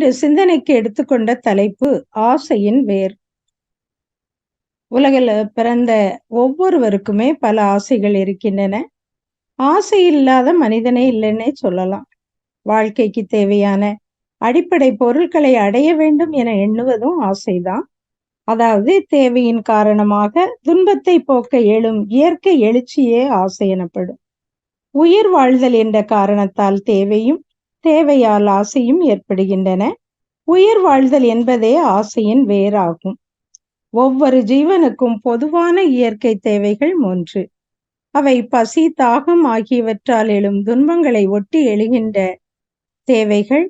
இன்று சிந்தனைக்கு எடுத்துக்கொண்ட தலைப்பு ஆசையின் வேர். உலகில் பிறந்த ஒவ்வொருவருக்குமே பல ஆசைகள் இருக்கின்றன. ஆசை இல்லாத மனிதனே இல்லைன்னே சொல்லலாம். வாழ்க்கைக்கு தேவையான அடிப்படை பொருட்களை அடைய வேண்டும் என எண்ணுவதும் ஆசைதான். அதாவது தேவையின் காரணமாக துன்பத்தை போக்க எழும் இயற்கை எழுச்சியே ஆசை எனப்படும். உயிர் வாழ்தல் என்ற காரணத்தால் தேவையும் தேவையால் ஆசையும் ஏற்படுகின்றன. உயிர் வாழ்தல் என்பதே ஆசையின் வேறாகும். ஒவ்வொரு ஜீவனுக்கும் பொதுவான இயற்கை தேவைகள் 3. அவை பசி, தாகம் ஆகியவற்றால் எழும் துன்பங்களை ஒட்டி எழுகின்ற தேவைகள்,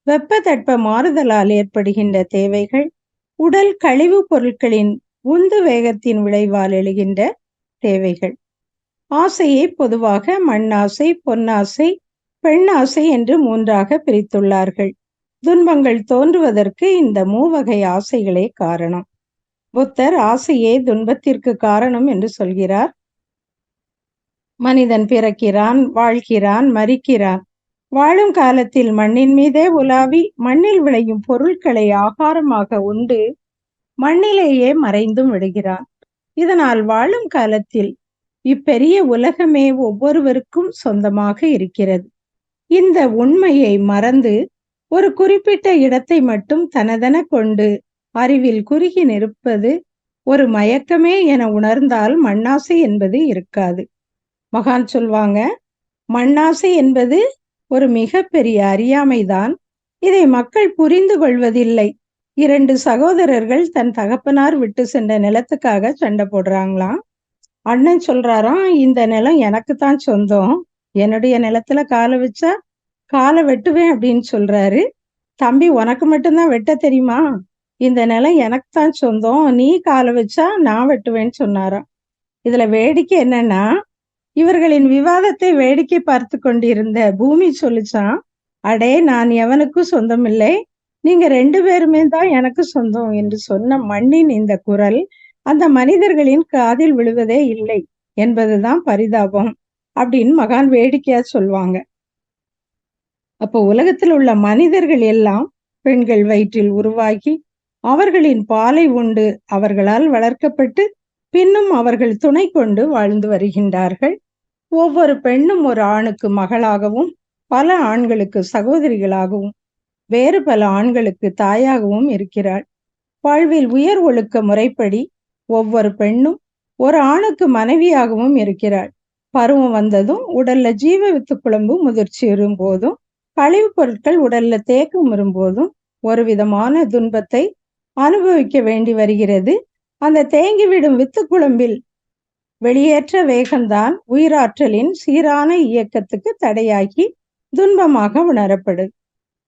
வெப்பத்தட்ப மாறுதலால் ஏற்படுகின்ற தேவைகள், உடல் கழிவுப் பொருட்களின் உந்து வேகத்தின் விளைவால் எழுகின்ற தேவைகள். ஆசையை பொதுவாக மண்ணாசை, பொன்னாசை, பெண்ணாசை என்று 3ஆக பிரித்துள்ளார்கள். துன்பங்கள் தோன்றுவதற்கு இந்த 3 வகை ஆசைகளே காரணம். புத்தர் ஆசையே துன்பத்திற்கு காரணம் என்று சொல்கிறார். மனிதன் பிறக்கிறான், வாழ்கிறான், மரிக்கிறான். வாழும் காலத்தில் மண்ணின் மீதே உலாவி மண்ணில் விளையும் பொருட்களை ஆகாரமாக உண்டு மண்ணிலேயே மறைந்தும் விடுகிறான். இதனால் வாழும் காலத்தில் இப்பெரிய உலகமே ஒவ்வொருவருக்கும் சொந்தமாக இருக்கிறது. இந்த உண்மையை மறந்து ஒரு குறிப்பிட்ட இடத்தை மட்டும் தனதென கொண்டு அறிவில் குறுகி நிற்பது ஒரு மயக்கமே என உணர்ந்தால் மண்ணாசை என்பது இருக்காது. மகான் சொல்வாங்க, மண்ணாசை என்பது ஒரு மிகப்பெரிய அறியாமைதான். இதை மக்கள் புரிந்து கொள்வதில்லை. 2 சகோதரர்கள் தன் தகப்பனார் விட்டு சென்ற நிலத்துக்காக சண்டை போடுறாங்களாம். அண்ணன் சொல்றாராம், இந்த நிலம் எனக்கு தான் சொந்தம், என்னுடைய நிலத்துல காலை வச்சா காலை வெட்டுவேன் அப்படின்னு சொல்றாரு. தம்பி, உனக்கு மட்டும்தான் வெட்ட தெரியுமா? இந்த நிலம் எனக்கு தான் சொந்தம், நீ காலை வச்சா நான் வெட்டுவேன்னு சொன்னாராம். இதுல வேடிக்கை என்னன்னா, இவர்களின் விவாதத்தை வேடிக்கை பார்த்து கொண்டிருந்த பூமி சொல்லிச்சான், அடே, நான் எவனுக்கும் சொந்தம் இல்லை, நீங்க 2 பேருமே தான் எனக்கு சொந்தம் என்று சொன்ன மண்ணின் இந்த குரல் அந்த மனிதர்களின் காதில் விழுவதே இல்லை என்பதுதான் பரிதாபம் அப்படின்னு மகான் வேடிக்கையா சொல்வாங்க. அப்போ உலகத்தில் உள்ள மனிதர்கள் எல்லாம் பெண்கள் வயிற்றில் உருவாகி அவர்களின் பாலை உண்டு அவர்களால் வளர்க்கப்பட்டு பின்னும் அவர்கள் துணை கொண்டு வாழ்ந்து வருகின்றார்கள். ஒவ்வொரு பெண்ணும் ஒரு ஆணுக்கு மகளாகவும் பல ஆண்களுக்கு சகோதரிகளாகவும் வேறு பல ஆண்களுக்கு தாயாகவும் இருக்கிறாள். வாழ்வில் உயர் ஒழுக்க முறைப்படி ஒவ்வொரு பெண்ணும் ஒரு ஆணுக்கு மனைவியாகவும் இருக்கிறாள். பருவம் வந்ததும் உடல்ல ஜீவ வித்து குழம்பு முதிர்ச்சி வரும்போதும் கழிவுப் பொருட்கள் உடல்ல தேக்கம் வரும்போதும் ஒரு விதமான துன்பத்தை அனுபவிக்க வேண்டி வருகிறது. அந்த தேங்கிவிடும் வித்து குழம்பில் வெளியேற்ற வேகம்தான் உயிராற்றலின் சீரான இயக்கத்துக்கு தடையாகி துன்பமாக உணரப்படுது.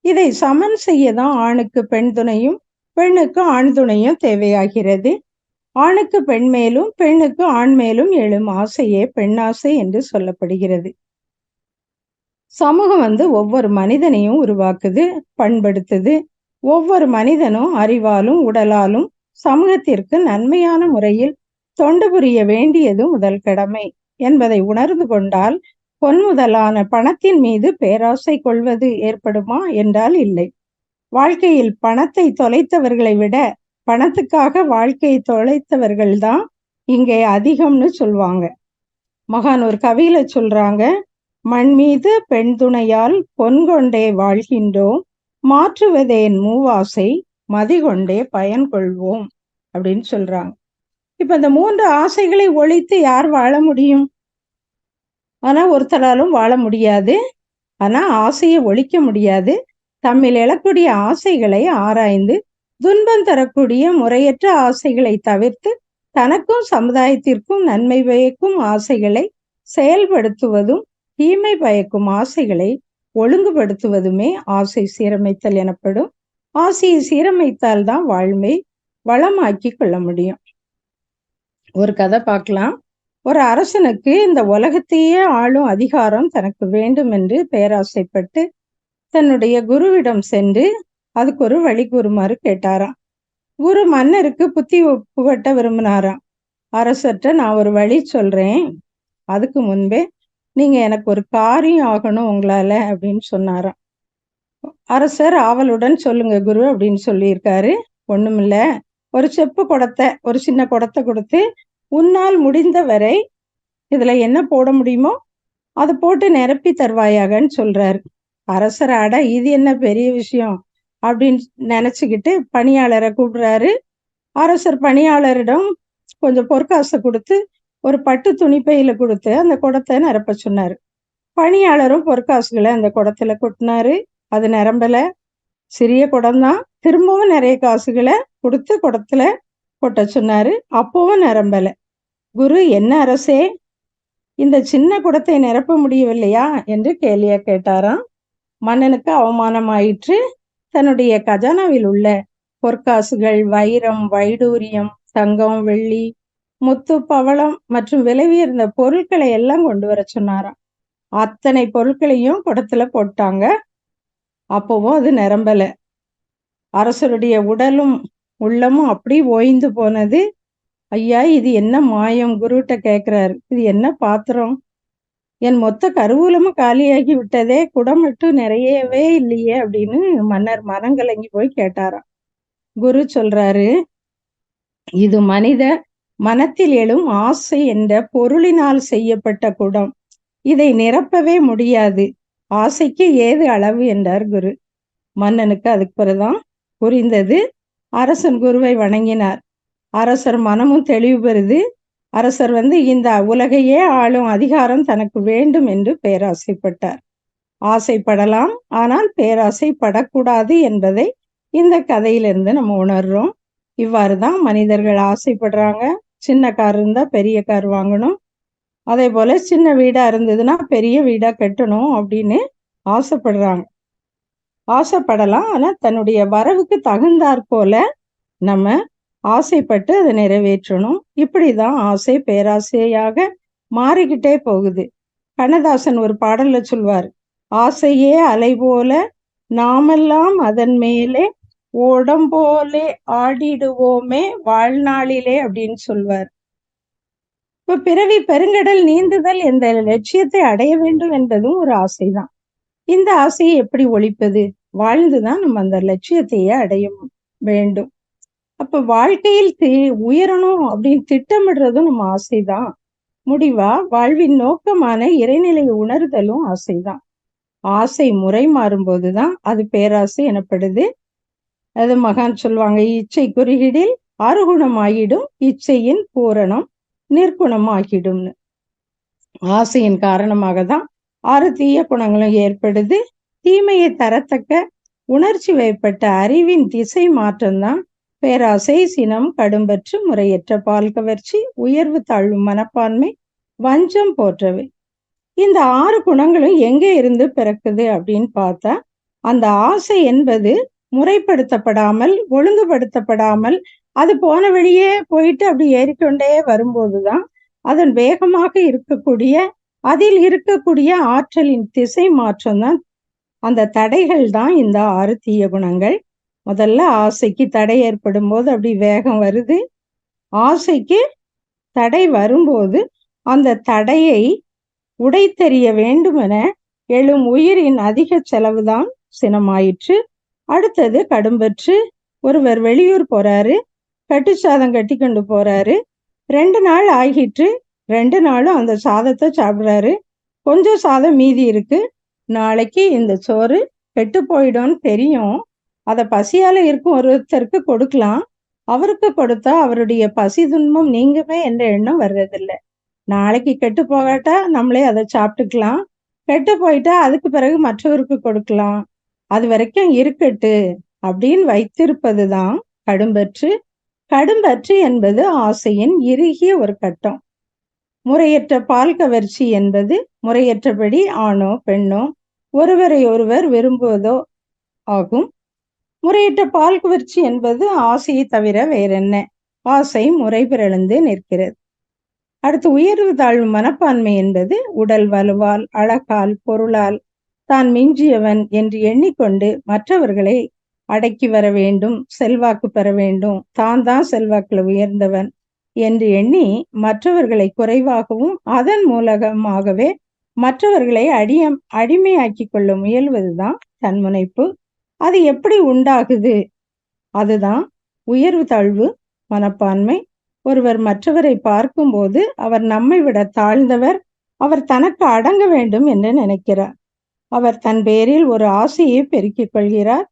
இதை சமன் செய்யதான் ஆணுக்கு பெண் துணையும் பெண்ணுக்கு ஆண் துணையும் தேவையாகிறது. ஆணுக்கு பெண் மேலும் பெண்ணுக்கு ஆண் மேலும் எழும் ஆசையே பெண்ணாசை என்று சொல்லப்படுகிறது. சமூகம் ஒவ்வொரு மனிதனையும் உருவாக்குது, பண்படுத்துது. ஒவ்வொரு மனிதனும் அறிவாலும் உடலாலும் சமூகத்திற்கு நன்மையான முறையில் தொண்டு புரிய வேண்டியது முதல் கடமை என்பதை உணர்ந்து கொண்டால் பொன் முதலான பணத்தின் மீது பேராசை கொள்வது ஏற்படுமா என்றால் இல்லை. வாழ்க்கையில் பணத்தை தொலைத்தவர்களை விட பணத்துக்காக வாழ்க்கையை தொலைத்தவர்கள்தான் இங்கே அதிகம்னு சொல்வாங்க. மகான் ஒரு கவியில சொல்றாங்க, மண் மீது பெண் துணையால் பொன் கொண்டே வாழ்கின்றோம், மாற்றுவதேன் மூவாசை மதி கொண்டே பயன் கொள்வோம் அப்படின்னு சொல்றாங்க. இப்ப இந்த 3 ஆசைகளை ஒழித்து யார் வாழ முடியும்? ஆனா ஒருத்தராலும் வாழ முடியாது. ஆனா ஆசையை ஒழிக்க முடியாது. தம்மில் எழக்கூடிய ஆசைகளை ஆராய்ந்து துன்பம் தரக்கூடிய முறையற்ற ஆசைகளை தவிர்த்து தனக்கும் சமுதாயத்திற்கும் நன்மை பயக்கும் ஆசைகளை செயல்படுத்துவதும் தீமை பயக்கும் ஆசைகளை ஒழுங்குபடுத்துவதுமே ஆசை சீரமைத்தல் எனப்படும். ஆசையை சீரமைத்தால் தான் வாழ்வை வளமாக்கி கொள்ள முடியும். ஒரு கதை பார்க்கலாம். ஒரு அரசனுக்கு இந்த உலகத்தையே ஆளும் அதிகாரம் தனக்கு வேண்டும் என்று பேராசைப்பட்டு தன்னுடைய குருவிடம் சென்று அதுக்கு ஒரு வழி கூறுமாறு கேட்டாராம். குரு மன்னருக்கு புத்தி புகட்ட விரும்பினாராம். அரசர்கிட்ட நான் ஒரு வழி சொல்றேன், அதுக்கு முன்பே நீங்க எனக்கு ஒரு காரியம் ஆகணும் உங்களால அப்படின்னு சொன்னாராம். அரசர் ஆவலுடன் சொல்லுங்க குரு அப்படின்னு சொல்லியிருக்காரு. ஒண்ணுமில்ல, ஒரு செப்பு குடத்தை, ஒரு சின்ன குடத்தை கொடுத்து, உன்னால் முடிந்த வரை இதுல என்ன போட முடியுமோ அதை போட்டு நிரப்பி தருவாயாகன்னு சொல்றாரு. அரசர் அட இது என்ன பெரிய விஷயம் அப்படின்னு நினைச்சுக்கிட்டு பணியாளரை கூப்பிடுறாரு. அரசர் பணியாளரிடம் கொஞ்சம் பொற்காசை கொடுத்து ஒரு பட்டு துணிப்பையில கொடுத்து அந்த குடத்தை நிரப்ப சொன்னாரு. பணியாளரும் பொற்காசுகளை அந்த குடத்துல கொட்டினாரு. அது நிரம்பல. சிறிய குடம்தான். திரும்பவும் நிறைய காசுகளை கொடுத்து குடத்துல கொட்ட சொன்னாரு. அப்பவும் நிரம்பல. குரு, என்ன அரசே, இந்த சின்ன குடத்தை நிரப்ப முடியவில்லையா என்று கேலியா கேட்டாராம். மன்னனுக்கு அவமானம் ஆயிற்று. தன்னுடைய கஜானாவில் உள்ள பொற்காசுகள், வைரம், வைடூரியம், தங்கம், வெள்ளி, முத்து, பவளம் மற்றும் விலை உயர்ந்த பொருட்களை எல்லாம் கொண்டு வர சொன்னாராம். அத்தனை பொருட்களையும் குடத்துல போட்டாங்க. அப்பவும் அது நிரம்பல. அரசருடைய உடலும் உள்ளமும் அப்படி ஓய்ந்து போனது. ஐயா, இது என்ன மாயம்? குருட்ட கேட்கிறாரு. இது என்ன பாத்திரம்? என் மொத்த கருவூலமும் காலியாகி விட்டதே, குடம் மட்டும் நிறையவே இல்லையே அப்படின்னு மன்னர் மனங்கலங்கி போய் கேட்டாராம். குரு சொல்றாரு, இது மனித மனத்தில் எழும் ஆசை என்ற பொருளினால் செய்யப்பட்ட குடம். இதை நிரப்பவே முடியாது. ஆசைக்கு ஏது அளவு என்றார் குரு. மன்னனுக்கு அதுக்கு பிறகுதான் புரிந்தது. அரசன் குருவை வணங்கினார். அரசர் மனமும் தெளிவு பெறுது. அரசர் இந்த உலகையே ஆளும் அதிகாரம் தனக்கு வேண்டும் என்று பேராசைப்பட்டார். ஆசைப்படலாம், ஆனால் பேராசைப்படக்கூடாது என்பதை இந்த கதையிலிருந்து நம்ம உணர்றோம். இவ்வாறுதான் மனிதர்கள் ஆசைப்படுறாங்க. சின்ன கார் இருந்தா பெரிய கார் வாங்கணும், அதே போல சின்ன வீடா இருந்ததுன்னா பெரிய வீடா கட்டணும் அப்படின்னு ஆசைப்படுறாங்க. ஆசைப்படலாம், ஆனா தன்னுடைய வரவுக்கு தகுந்தாற் போல நம்ம ஆசைப்பட்டு அதை நிறைவேற்றணும். இப்படிதான் ஆசை பேராசையாக மாறிக்கிட்டே போகுது. கண்ணதாசன் ஒரு பாடல்ல சொல்வார், ஆசையே அலை போல நாமெல்லாம் அதன் மேலே ஓடம்போலே ஆடிடுவோமே வாழ்நாளிலே அப்படின்னு சொல்வார். இப்ப பிறவி பெருங்கடல் நீந்துதல் என்ற லட்சியத்தை அடைய வேண்டும் என்பதும் ஒரு ஆசைதான். இந்த ஆசையை எப்படி ஒழிப்பது? வாழ்ந்துதான் நம்ம அந்த லட்சியத்தையே அடைய வேண்டும். அப்ப வாழ்க்கையில் உயரணும் அப்படின்னு திட்டமிடுறதும் நம்ம ஆசைதான். முடிவா வாழ்வின் நோக்கமான இறைநிலை உணர்தலும் ஆசைதான். ஆசை முறை மாறும்போதுதான் அது பேராசை எனப்படுது. அது மகான் சொல்லுவாங்க, இச்சை குறுகிடில் அறுகுணம் ஆகிடும், இச்சையின் பூரணம் நிற்குணம் ஆகிடும்னு. ஆசையின் காரணமாக தான் 6 தீய குணங்களும் ஏற்படுது. தீமையை தரத்தக்க உணர்ச்சி வயப்பட்ட அறிவின் திசை மாற்றம்தான் பேராசை, சினம், கடும்பற்று, முறையற்ற பால் கவர்ச்சி, உயர்வு தாழ்வு மனப்பான்மை, வஞ்சம் போன்றவை. இந்த 6 குணங்களும் எங்கே இருந்து பிறக்குது அப்படின்னு பார்த்தா, அந்த ஆசை என்பது முறைப்படுத்தப்படாமல், ஒழுங்குபடுத்தப்படாமல், அது போன வழியே போயிட்டு அப்படி ஏறிக்கொண்டே வரும்போதுதான் அதன் வேகமாக இருக்கக்கூடிய, அதில் இருக்கக்கூடிய ஆற்றலின் திசை மாற்றம் தான், அந்த தடைகள் தான் இந்த 6 தீய குணங்கள். முதல்ல ஆசைக்கு தடை ஏற்படும் போது அப்படி வேகம் வருது. ஆசைக்கு தடை வரும்போது அந்த தடையை உடைத்தெறிய வேண்டுமென எழும் உயிரின் அதிக செலவுதான் சினமாயிற்று. அடுத்தது கடும்பற்று. ஒருவர் வெளியூர் போறாரு, கட்டுச்சாதம் கட்டி கொண்டு போறாரு. 2 நாள் ஆகிட்டு, 2 நாளும் அந்த சாதத்தை சாப்பிடுறாரு. கொஞ்சம் சாதம் மீதி இருக்கு. நாளைக்கு இந்த சோறு கெட்டு போயிடும்னு தெரியும். அதை பசியால இருக்கும் ஒருத்தருக்கு கொடுக்கலாம். அவருக்கு கொடுத்தா அவருடைய பசி துன்பம் நீங்குமே என்ற எண்ணம் வர்றதில்லை. நாளைக்கு கெட்டு போகாட்டா நம்மளே அதை சாப்பிட்டுக்கலாம், கெட்டு போயிட்டா அதுக்கு பிறகு மற்றவருக்கு கொடுக்கலாம், அது வரைக்கும் இருக்கட்டு அப்படின்னு வைத்திருப்பதுதான் கடும்பற்று. கடும்பற்று என்பது ஆசையின் இறுகிய ஒரு கட்டம். முறையற்ற பால் கவர்ச்சி என்பது முறையற்றபடி ஆணோ பெண்ணோ ஒருவரை ஒருவர் விரும்புவதோ ஆகும். முறையற்ற பால் கவர்ச்சி என்பது ஆசையை தவிர வேறென்ன? ஆசை முறை பிறழ்ந்து நிற்கிறது. அடுத்து உயர்வு தாழ்வு மனப்பான்மை என்பது உடல் வலுவால், அழகால், பொருளால் தான் மிஞ்சியவன் என்று எண்ணிக்கொண்டு மற்றவர்களை அடக்கி வர வேண்டும், செல்வாக்கு பெற வேண்டும், தான் செல்வாக்குல உயர்ந்தவன் என்று எண்ணி மற்றவர்களை குறைவாகவும் அதன் மூலமாகவே மற்றவர்களை அடிமையாக்கி கொள்ள முயல்வதுதான் தன்முனைப்பு. அது எப்படி உண்டாகுது? அதுதான் உயர்வு தாழ்வு மனப்பான்மை. ஒருவர் மற்றவரை பார்க்கும்போது அவர் நம்மை விட தாழ்ந்தவர், அவர் தனக்கு அடங்க வேண்டும் என்று நினைக்கிறார். அவர் தன் பேரில் ஒரு ஆசையை பெருக்கிக் கொள்கிறார்.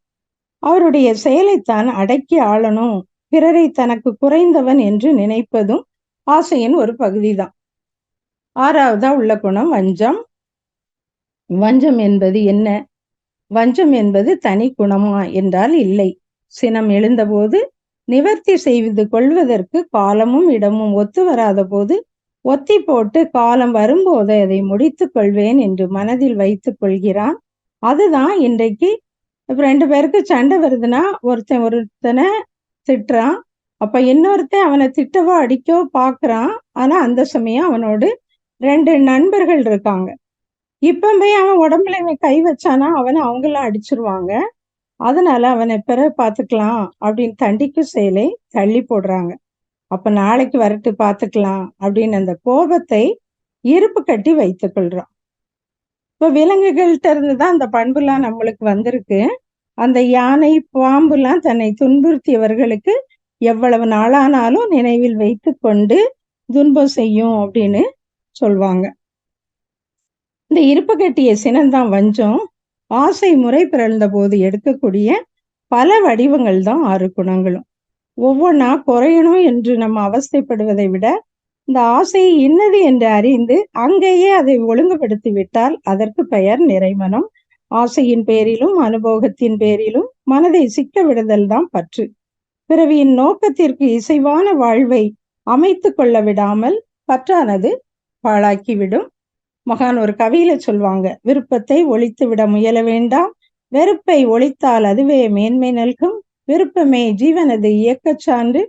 அவருடைய செயலைத்தான் அடக்கி ஆளணும், பிறரை தனக்கு குறைந்தவன் என்று நினைப்பதும் ஆசையின் ஒரு பகுதிதான். ஆறாவதா உள்ள குணம் வஞ்சம். வஞ்சம் என்பது என்ன? வஞ்சம் என்பது தனி குணமா என்றால் இல்லை. சினம் எழுந்தபோது நிவர்த்தி செய்து கொள்வதற்கு காலமும் இடமும் ஒத்து வராத போது ஒத்தி போட்டு காலம் வரும்போது அதை முடித்து கொள்வேன் என்று மனதில் வைத்துக் கொள்கிறான். அதுதான் இன்றைக்கு ரெண்டு பேருக்கு சண்டை வருதுன்னா ஒருத்தனை திட்டுறான். அப்ப இன்னொருத்தன் அவனை திட்டவோ அடிக்கவோ பாக்குறான். ஆனா அந்த சமயம் அவனோடு ரெண்டு நண்பர்கள் இருக்காங்க. இப்ப போய் அவன் உடம்புல இவன் கை வச்சானா அவனை அவங்களாம் அடிச்சிருவாங்க. அதனால அவனை பிறகு பார்த்துக்கலாம் அப்படின்னு தண்டிக்கும் செயலை தள்ளி போடுறாங்க. அப்ப நாளைக்கு வரட்டு பார்த்துக்கலாம் அப்படின்னு அந்த கோபத்தை இருப்பு கட்டி வைத்துக் கொள்றான். இப்ப விலங்குகள்கிட்ட இருந்துதான் அந்த பண்புலாம் நம்மளுக்கு வந்திருக்கு. அந்த யானை பாம்புலாம் தன்னை துன்புறுத்தியவர்களுக்கு எவ்வளவு நாளானாலும் நினைவில் வைத்து கொண்டு துன்பம் செய்யும் அப்படின்னு சொல்வாங்க. இந்த இருப்பு கட்டிய சினம்தான் வஞ்சம். ஆசை முறை பிறழ்ந்த போது எடுக்கக்கூடிய பல வடிவங்கள் தான் 6 குணங்களும். ஒவ்வொன்றா குறையணும் என்று நம்ம அவஸ்தைப்படுவதை விட இந்த ஆசை இன்னது என்று அறிந்து அங்கேயே அதை ஒழுங்குபடுத்தி விட்டால் அதற்கு பெயர் நிறைமனம். ஆசையின் பேரிலும் அனுபோகத்தின் பேரிலும் மனதை சிக்க விடுதல் தான் பற்று. பிறவியின் நோக்கத்திற்கு இசைவான வாழ்வை அமைத்து கொள்ள விடாமல் பற்றானது பாழாக்கிவிடும். மகான் ஒரு கவியில சொல்வாங்க, விருப்பத்தை ஒழித்து விட முயல வேண்டாம், வெறுப்பை ஒழித்தால் அதுவே மேன்மை நல்கும், விருப்பமே ஜீவனது இயக்கச் சான்று,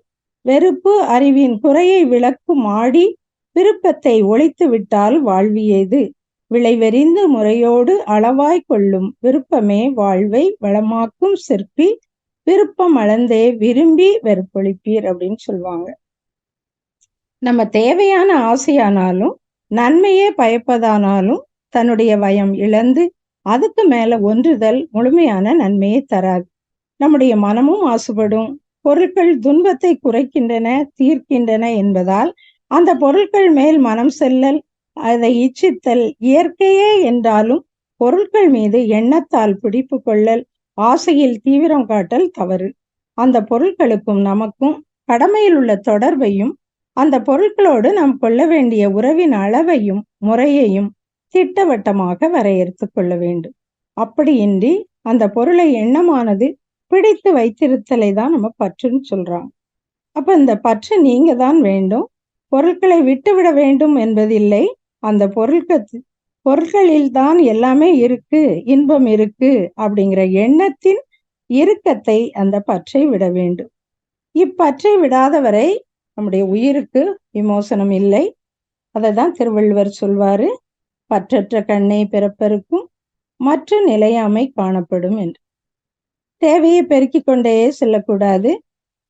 வெறுப்பு அறிவின் குறையை விளக்கும் ஆடி, விருப்பத்தை ஒழித்து விட்டால் வாழ்வியேது, விளைவெறிந்து முறையோடு அளவாய் கொள்ளும் விருப்பமே வாழ்வை வளமாக்கும் சிற்பி, விருப்பம் அளந்தே விரும்பி வெறுப்பொழிப்பீர் அப்படின்னு சொல்லுவாங்க. நம்ம தேவையான ஆசையானாலும் நன்மையே பயப்பதானாலும் தன்னுடைய வயம் இழந்து அதுக்கு மேல ஒன்றுதல் முழுமையான நன்மையை தராது. நம்முடைய மனமும் மாசுபடும். பொருட்கள் துன்பத்தை குறைக்கின்றன, தீர்க்கின்றன என்பதால் அந்த பொருட்கள் மேல் மனம் செல்லல், அதை இச்சித்தல் இயற்கையே என்றாலும் பொருட்கள் மீது எண்ணத்தால் பிடிப்பு கொள்ளல், ஆசையில் தீவிரம் காட்டல் தவறு. அந்த பொருட்களுக்கும் நமக்கும் கடமையில் உள்ள தொடர்பையும் அந்த பொருட்களோடு நாம் கொள்ள வேண்டிய உறவின் அளவையும் முறையையும் திட்டவட்டமாக வரையறுத்து கொள்ள வேண்டும். அப்படியின்றி அந்த பொருளை எண்ணமானது பிடித்து வைத்திருத்தலை தான் நம்ம பற்றுன்னு சொல்றாங்க. அப்ப இந்த பற்று நீங்க தான் வேண்டும். பொருட்களை விட்டுவிட வேண்டும் என்பதில்லை. அந்த பொருட்களில் தான் எல்லாமே இருக்கு, இன்பம் இருக்கு அப்படிங்கிற எண்ணத்தின் இறுக்கத்தை அந்த பற்றை விட வேண்டும். இப்பற்றை விடாதவரை நம்முடைய உயிருக்கு விமோசனம் இல்லை. அதை தான் திருவள்ளுவர் சொல்வாரு, பற்றற்ற கண்ணே பிறப்பருக்கும் மற்ற நிலையாமை காணப்படும் என்று. தேவையை பெருக்கிக் கொண்டே செல்லக்கூடாது.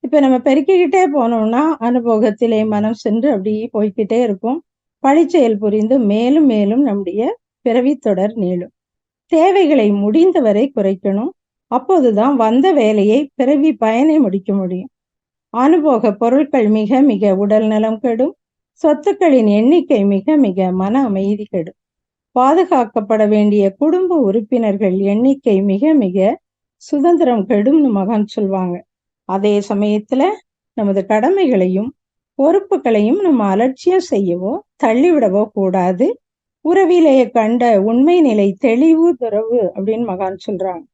இப்ப நம்ம பெருக்கிக்கிட்டே போனோம்னா அனுபோகத்திலே மனம் சென்று அப்படியே போய்கிட்டே இருக்கும். பழிச்செயல் புரிந்து மேலும் மேலும் நம்முடைய பிறவி தொடர் நீளும். தேவைகளை முடிந்தவரை குறைக்கணும். அப்போதுதான் வந்த வேலையை பிறவி பயனை முடிக்க முடியும். அனுபோக பொருட்கள் மிக மிக உடல் நலம் கெடும். சொத்துக்களின் எண்ணிக்கை மிக மிக மன அமைதி கெடும். பாதுகாக்கப்பட வேண்டிய குடும்ப உறுப்பினர்கள் எண்ணிக்கை மிக மிக சுதந்திரம் கெடும்னு மகான் சொல்வாங்க. அதே சமயத்துல நமது கடமைகளையும் பொறுப்புகளையும் நம்ம அலட்சியம் செய்யவோ தள்ளிவிடவோ கூடாது. உறவிலேயே கண்ட உண்மை நிலை தெளிவு துறவு அப்படின்னு மகான் சொல்றாங்க.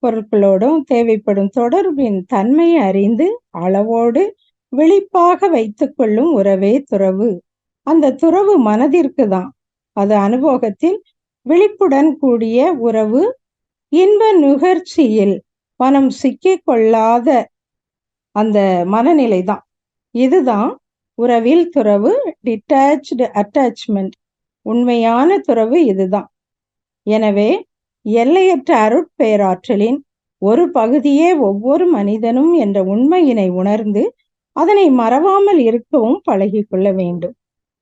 பொருட்களோடும் தேவைப்படும் தொடர்பின் தன்மையை அறிந்து அளவோடு விழிப்பாக வைத்துக் கொள்ளும் உறவே துறவு. அந்த துறவு மனதிற்கு தான். அது அனுபோகத்தில் விழிப்புடன் கூடிய உறவு. இன்ப நுகர்ச்சியில் மனம் சிக்கிக் கொள்ளாத அந்த மனநிலை தான். இதுதான் உறவில் துறவு, டிட்டாச்டு அட்டாச்மெண்ட். உண்மையான துறவு இதுதான். எனவே எல்லையற்ற அருட்பேராற்றலின் ஒரு பகுதியே ஒவ்வொரு மனிதனும் என்ற உண்மையினை உணர்ந்து அதனை மறவாமல் இருக்கவும் பழகி கொள்ள வேண்டும்.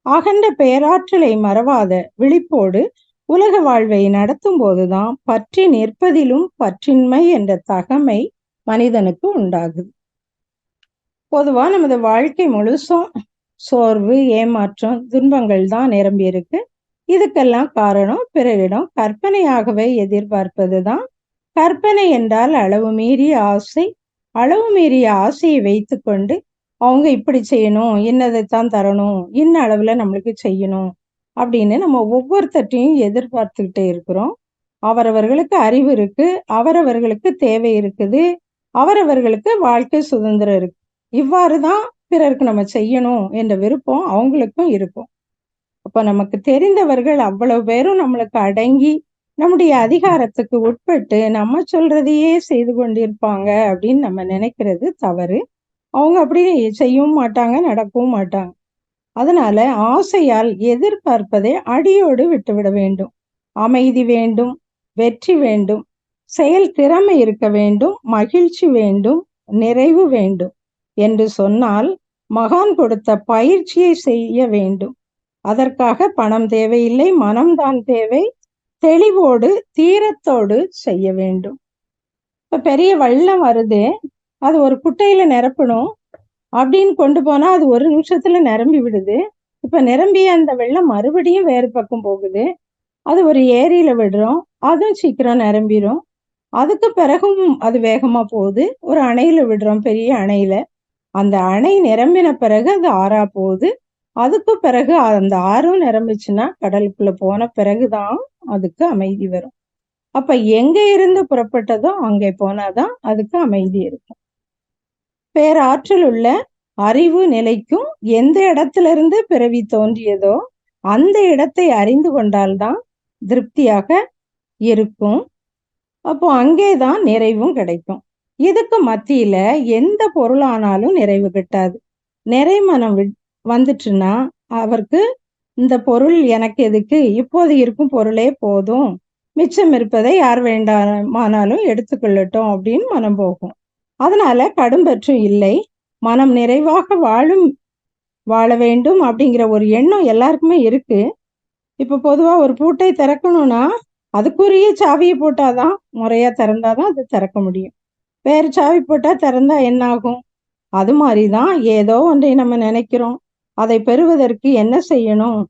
அகண்ட பேராற்றலை மறவாத விழிப்போடு உலக வாழ்வை நடத்தும் போதுதான் பற்றி நிற்பதிலும் பற்றின்மை என்ற தகமை மனிதனுக்கு உண்டாகுது. பொதுவா நமது வாழ்க்கை முழுசும் சோர்வு, ஏமாற்றம், துன்பங்கள் தான் நிரம்பி இருக்கு. இதுக்கெல்லாம் காரணம் பிறரிடம் கற்பனையாகவே எதிர்பார்ப்பது தான். கற்பனை என்றால் அளவு மீறிய ஆசை. அளவு மீறிய ஆசையை வைத்துக்கொண்டு அவங்க இப்படி செய்யணும், இன்னதைத்தான் தரணும், இன்ன அளவுல நம்மளுக்கு செய்யணும் அப்படின்னு நம்ம ஒவ்வொருத்தட்டையும் எதிர்பார்த்துக்கிட்டே இருக்கிறோம். அவரவர்களுக்கு அறிவு இருக்கு, அவரவர்களுக்கு தேவை இருக்குது, அவரவர்களுக்கு வாழ்க்கை சுதந்திரம் இருக்கு. இவ்வாறு தான் பிறருக்கு நம்ம செய்யணும் என்ற விருப்பம் அவங்களுக்கும் இருக்கும். அப்ப நமக்கு தெரிந்தவர்கள் அவ்வளவு பேரும் நம்மளுக்கு அடங்கி நம்முடைய அதிகாரத்துக்கு உட்பட்டு நம்ம சொல்றதையே செய்து கொண்டிருப்பாங்க அப்படின்னு நம்ம நினைக்கிறது தவறு. அவங்க அப்படி செய்யவும் மாட்டாங்க, நடக்கவும் மாட்டாங்க. அதனால ஆசையால் எதிர்பார்ப்பதை அடியோடு விட்டுவிட வேண்டும். அமைதி வேண்டும், வெற்றி வேண்டும், செயல் திறமை இருக்க வேண்டும், மகிழ்ச்சி வேண்டும், நிறைவு வேண்டும் என்று சொன்னால் மகான் கொடுத்த பயிற்சியை செய்ய வேண்டும். அதற்காக பணம் தேவையில்லை, மனம்தான் தேவை. தெளிவோடு தீரத்தோடு செய்ய வேண்டும். இப்ப பெரிய வெள்ளம் வருது, அது ஒரு குட்டையில நிரப்பணும் அப்படின்னு கொண்டு போனா அது ஒரு நிமிஷத்துல நிரம்பி விடுது. இப்ப நிரம்பிய அந்த வெள்ளம் மறுபடியும் வேறு பக்கம் போகுது. அது ஒரு ஏரியில விடுறோம், அதுவும் சீக்கிரம் நிரம்பிடும். அதுக்கு பிறகும் அது வேகமா போகுது. ஒரு அணையில விடுறோம், பெரிய அணையில. அந்த அணை நிரம்பின பிறகு அது ஆறா போகுது. அதுக்கு பிறகு அந்த ஆறும் நிரம்பிச்சுன்னா கடலுக்குள்ள போன பிறகுதான் அதுக்கு அமைதி வரும். அப்ப எங்க இருந்து புறப்பட்டதோ அங்கே போனாதான் அதுக்கு அமைதி இருக்கும். பேராற்றல் உள்ள அறிவு நிலைக்கும் எந்த இடத்துல இருந்து பிறவி தோன்றியதோ அந்த இடத்தை அறிந்து கொண்டால்தான் திருப்தியாக இருக்கும். அப்போ அங்கேதான் நிறைவும் கிடைக்கும். இதுக்கு மத்தியில எந்த பொருளானாலும் நிறைவு கிட்டாது. நிறைமனம் வந்துட்டுன்னா அவருக்கு இந்த பொருள் எனக்கு எதுக்கு, இப்போது இருக்கும் பொருளே போதும், மிச்சம் இருப்பதை யார் வேண்டாமானாலும் எடுத்துக்கொள்ளட்டும் அப்படின்னு மனம் போகும். அதனால கடும்பற்றும் இல்லை. மனம் நிறைவாக வாழ வேண்டும் அப்படிங்கிற ஒரு எண்ணம் எல்லாருக்குமே இருக்கு. இப்ப பொதுவா ஒரு பூட்டை திறக்கணும்னா அதுக்குரிய சாவியை போட்டாதான், முறையா திறந்தாதான் அது திறக்க முடியும். வேறு சாவி போட்டா திறந்தா என்ன ஆகும்? அது மாதிரிதான் ஏதோ ஒன்றை நம்ம நினைக்கிறோம். அதை பெறுவதற்கு என்ன செய்யணும்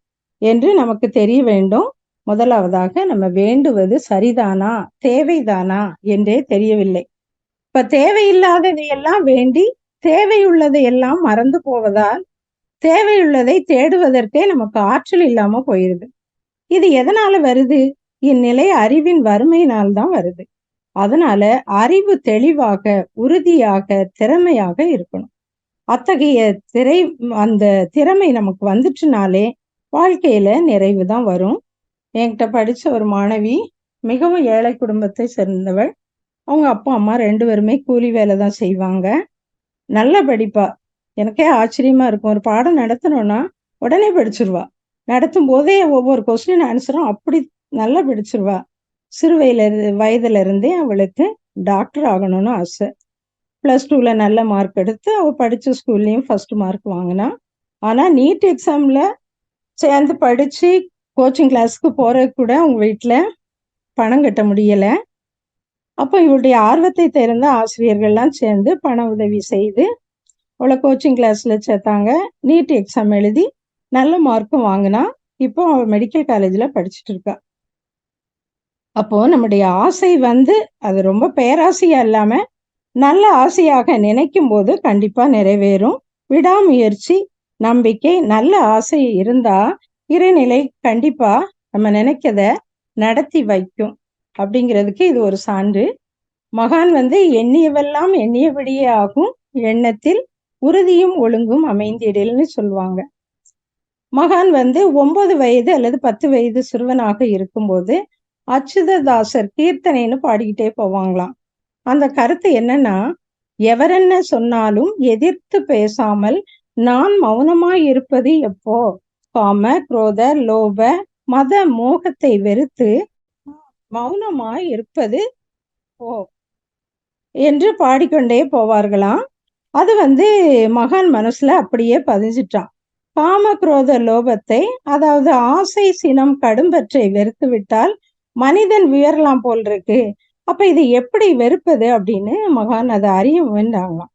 என்று நமக்கு தெரிய வேண்டும். முதலாவதாக நம்ம வேண்டுவது சரிதானா, தேவைதானா என்றே தெரியவில்லை. இப்ப தேவையில்லாததையெல்லாம் வேண்டி தேவையுள்ளதை எல்லாம் மறந்து போவதால் தேவையுள்ளதை தேடுவதற்கே நமக்கு ஆற்றல் இல்லாம போயிருது. இது எதனால வருது? இந்நிலை அறிவின் வறுமையினால்தான் வருது. அதனால அறிவு தெளிவாக, உறுதியாக, திறமையாக இருக்கணும். அத்தகைய அந்த திறமை நமக்கு வந்துச்சுனாலே வாழ்க்கையில நிறைவு தான் வரும். என்கிட்ட படிச்ச ஒரு மாணவி மிகவும் ஏழை குடும்பத்தை சேர்ந்தவள். அவங்க அப்பா அம்மா 2 பேருமே கூலி வேலை தான் செய்வாங்க. நல்லா படிப்பா. எனக்கே ஆச்சரியமா இருக்கும். ஒரு பாடம் நடத்தணும்னா உடனே படிச்சிருவா. நடத்தும் போதே ஒவ்வொரு கொஸ்டின் ஆன்சரும் அப்படி நல்லா படிச்சிருவா. சிறு வயதுல இருந்தே அவளுக்கு டாக்டர் ஆகணும்னு ஆசை. +2ல நல்ல மார்க் எடுத்து அவ படிச்ச ஸ்கூல்லையும் ஃபர்ஸ்ட் மார்க் வாங்கினா. ஆனா நீட் எக்ஸாம்ல சேர்ந்து படிச்சு கோச்சிங் கிளாஸ்க்கு போறதுக்கு கூட அவங்க வீட்டுல பணம் கட்ட முடியல. அப்போ இவளுடைய ஆர்வத்தை தெரிந்த ஆசிரியர்கள்லாம் சேர்ந்து பண உதவி செய்து அவளை கோச்சிங் கிளாஸ்ல சேர்த்தாங்க. நீட் எக்ஸாம் எழுதி நல்ல மார்க்கும் வாங்கினா. இப்போ அவள் மெடிக்கல் காலேஜ்ல படிச்சுட்டு இருக்கா. அப்போ நம்முடைய ஆசை அது ரொம்ப பேராசையா இல்லாம நல்ல ஆசையாக நினைக்கும் போது கண்டிப்பா நிறைவேறும். விடாமுயற்சி, நம்பிக்கை, நல்ல ஆசை இருந்தா இறைநிலை கண்டிப்பா நம்ம நினைக்கத நடத்தி வைக்கும் அப்படிங்கிறதுக்கு இது ஒரு சான்று. மகான் எண்ணியவெல்லாம் எண்ணியபடியே ஆகும், எண்ணத்தில் உறுதியும் ஒழுங்கும் அமைந்திடல்னு சொல்லுவாங்க. மகான் 9 வயது அல்லது 10 வயது சிறுவனாக இருக்கும்போது அச்சுததாசர் கீர்த்தனைன்னு பாடிக்கிட்டே போவாங்களாம். அந்த கருத்து என்னன்னா, எவரென்ன சொன்னாலும் எதிர்த்து பேசாமல் நான் மௌனமாய் இருப்பது எப்போ, காம குரோத லோப மத மோகத்தை வெறுத்து மௌனமாய் இருப்பது ஓ என்று பாடிக்கொண்டே போவார்களாம். அது மகான் மனசுல அப்படியே பதிஞ்சிட்டான். காம குரோத லோபத்தை, அதாவது ஆசை சினம் கடும்பற்றை வெறுத்து விட்டால் மனிதன் உயரலாம் போல் இருக்கு. அப்ப இது எப்படி வெறுப்பது அப்படின்னு மகான் அதை அறிய வேண்டாங்களாம்.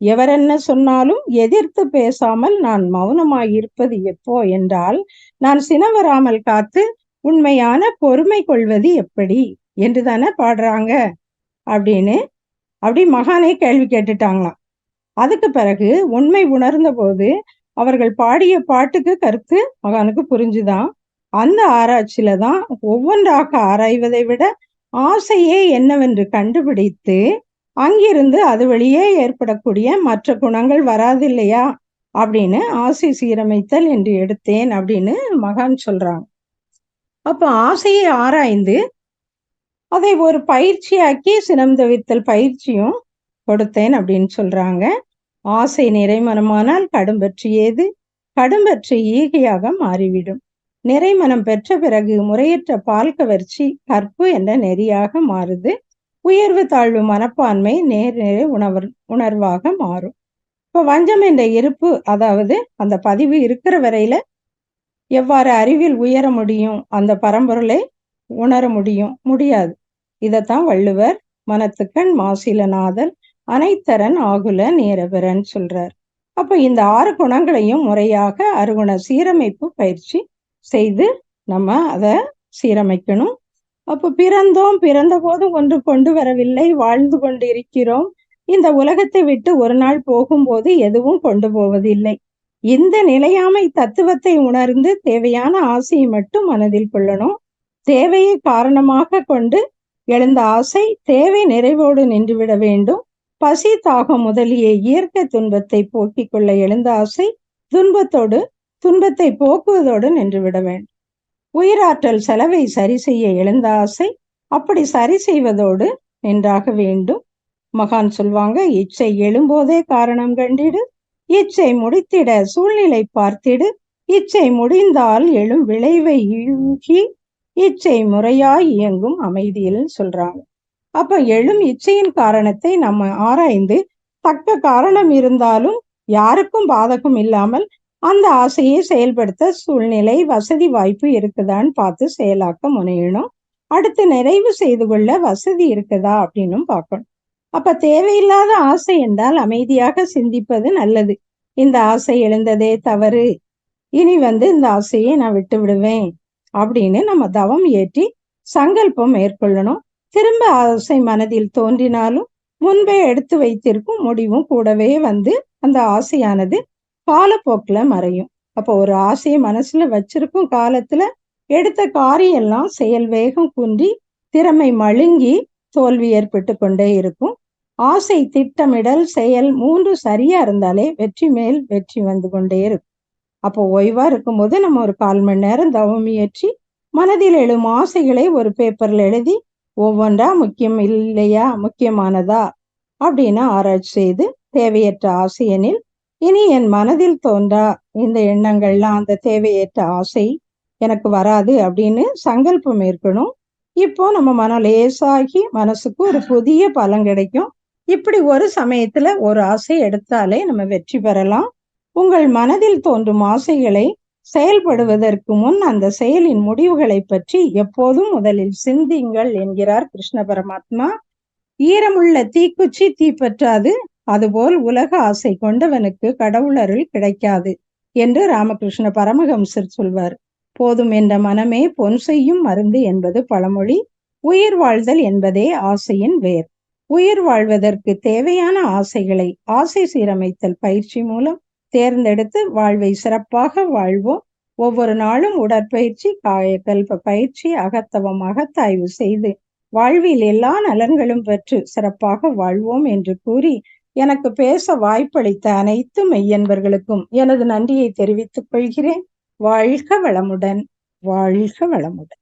எவரென்ன சொன்னாலும் எதிர்த்து பேசாமல் நான் மௌனமாயிருப்பது எப்போ என்றால், நான் சினவராமல் காத்து உண்மையான பொறுமை கொள்வது எப்படி என்று தானே பாடுறாங்க அப்படின்னு அப்படி மகானே கேள்வி கேட்டுட்டாங்களாம். அதுக்கு பிறகு உண்மை உணர்ந்த போது அவர்கள் பாடிய பாட்டுக்கு கருத்து மகானுக்கு புரிஞ்சுதான். அந்த ஆராய்ச்சியில தான் ஒவ்வொன்றாக ஆராய்வதை விட ஆசையே என்னவென்று கண்டுபிடித்து அங்கிருந்து அது வழியே ஏற்படக்கூடிய மற்ற குணங்கள் வராது இல்லையா அப்படின்னு ஆசை சீரமைத்தல் என்று எடுத்தேன் அப்படின்னு மகான் சொல்றாங்க. அப்ப ஆசையை ஆராய்ந்து அதை ஒரு பயிற்சியாக்கி சினம் தவிர்த்தல் பயிற்சியும் கொடுத்தேன் அப்படின்னு சொல்றாங்க. ஆசை நிறைமனமானால் கடும்பற்று ஏது, கடும்பற்று ஈகையாக மாறிவிடும். நிறைமனம் பெற்ற பிறகு முறையற்ற பால் கவர்ச்சி கற்பு என்ற நெறியாக மாறுது. உயர்வு தாழ்வு மனப்பான்மை நேர் உணர்வாக மாறும். இப்போ வஞ்சம் என்ற இருப்பு, அதாவது அந்த பதிவு இருக்கிற வரையில எவ்வாறு அறிவில் உயர முடியும், அந்த பரம்பொருளை உணர முடியாது. இதைத்தான் வள்ளுவர் மனத்துக்கண் மாசிலநாதல் அனைத்தரன் ஆகுல நேரவரன் சொல்றார். அப்ப இந்த 6 குணங்களையும் முறையாக அருகுண சீரமைப்பு பயிற்சி செய்து நம்ம அதை சீரமைக்கணும். அப்ப பிறந்த போது ஒன்று கொண்டு வரவில்லை, வாழ்ந்து கொண்டு இருக்கிறோம். இந்த உலகத்தை விட்டு ஒரு நாள் போகும்போது எதுவும் கொண்டு போவதில்லை. இந்த நிலையாமை தத்துவத்தை உணர்ந்து தேவையான ஆசையை மட்டும் மனதில் கொள்ளணும். தேவையை காரணமாக கொண்டு எழுந்த ஆசை தேவை நிறைவோடு நின்றுவிட வேண்டும். பசி தாகம் முதலிய இயற்கை துன்பத்தை போக்கிக் கொள்ள எழுந்த ஆசை துன்பத்தை போக்குவதோடு நின்றுவிட வேண்டும். உயிராற்றல் செலவை சரி செய்ய எழுந்த ஆசை அப்படி சரி செய்வதோடு நின்றாக வேண்டும். மகான் சொல்வாங்க, இச்சை எழும்போதே காரணம் கண்டிடு, இச்சை முடித்திட சூழ்நிலை பார்த்திடு, இச்சை முடிந்தால் எழும் விளைவை யூகி, இச்சை முறையாய் இயங்கும் அமைதியில் சொல்றாங்க. அப்ப எழும் இச்சையின் காரணத்தை நம்ம ஆராய்ந்து தக்க காரணம் இருந்தாலும் யாருக்கும் பாதகம் இல்லாமல் அந்த ஆசையை செயல்படுத்த சூழ்நிலை வசதி வாய்ப்பு இருக்குதான்னு பார்த்து செயலாக்க முனையணும். அடுத்து நிறைவு செய்து கொள்ள வசதி இருக்குதா அப்படின்னும் பார்க்கணும். அப்ப தேவையில்லாத ஆசை என்றால் அமைதியாக சிந்திப்பது நல்லது. இந்த ஆசை எழுந்ததே தவறு, இனி இந்த ஆசையை நான் விட்டு விடுவேன் அப்படின்னு நம்ம தவம் ஏற்றி சங்கல்பம் மேற்கொள்ளணும். திரும்ப ஆசை மனதில் தோன்றினாலும் முன்பே எடுத்து வைத்திருக்கும் முடிவும் கூடவே அந்த ஆசையானது காலப்போக்குல மறையும். அப்போ ஒரு ஆசையை மனசுல வச்சிருக்கும் காலத்துல எடுத்த காரியம் எல்லாம் செயல் வேகம் குன்றி திறமை மழுங்கி தோல்வி ஏற்பட்டு கொண்டே இருக்கும். ஆசை திட்டமிடல் செயல் 3 சரியா இருந்தாலே வெற்றி மேல் வெற்றி வந்து கொண்டே இருக்கும். அப்போ ஓய்வா இருக்கும்போது நம்ம ஒரு 1/4 மணி நேரம் தவம் இயற்றி மனதில் எழும் ஆசைகளை ஒரு பேப்பர்ல எழுதி ஒவ்வொன்றா முக்கியம் இல்லையா, முக்கியமானதா அப்படின்னு ஆராய்ச்சி செய்து தேவையற்ற ஆசையெனில் இனி என் மனதில் தோன்றா இந்த எண்ணங்கள்லாம் அந்த தேவையற்ற ஆசை எனக்கு வராது அப்படின்னு சங்கல்பம் இருக்கணும். இப்போ நம்ம மனம் லேசாகி மனசுக்கு ஒரு புதிய பலன் கிடைக்கும். இப்படி ஒரு சமயத்துல ஒரு ஆசை எடுத்தாலே நம்ம வெற்றி பெறலாம். உங்கள் மனதில் தோன்றும் ஆசைகளை செயல்படுவதற்கு முன் அந்த செயலின் முடிவுகளை பற்றி எப்போதும் முதலில் சிந்திங்கள் என்கிறார் கிருஷ்ண பரமாத்மா. ஈரமுள்ள தீக்குச்சி தீப்பற்றாது, அதுபோல் உலக ஆசை கொண்டவனுக்கு கடவுளருள் கிடைக்காது என்று ராமகிருஷ்ண பரமஹம்சர் சொல்வார். போதும் என்ற மனமே பொன் செய்யும் மருந்து என்பது பழமொழி. உயிர் வாழ்தல் என்பதே ஆசையின் வேர். உயிர் வாழ்வதற்கு தேவையான ஆசைகளை ஆசை சீரமைத்தல் பயிற்சி மூலம் தேர்ந்தெடுத்து வாழ்வை சிறப்பாக வாழ்வோம். ஒவ்வொரு நாளும் உடற்பயிற்சி, காயக்கல்ப பயிற்சி, அகத்தவம், அகத்தாய்வு செய்து வாழ்வில் எல்லா நலன்களும் பெற்று சிறப்பாக வாழ்வோம் என்று கூறி எனக்கு பேச வாய்ப்பளித்த அனைத்து மெய்யன்பர்களுக்கும் எனது நன்றியை தெரிவித்துக் கொள்கிறேன். வாழ்க வளமுடன், வாழ்க வளமுடன்.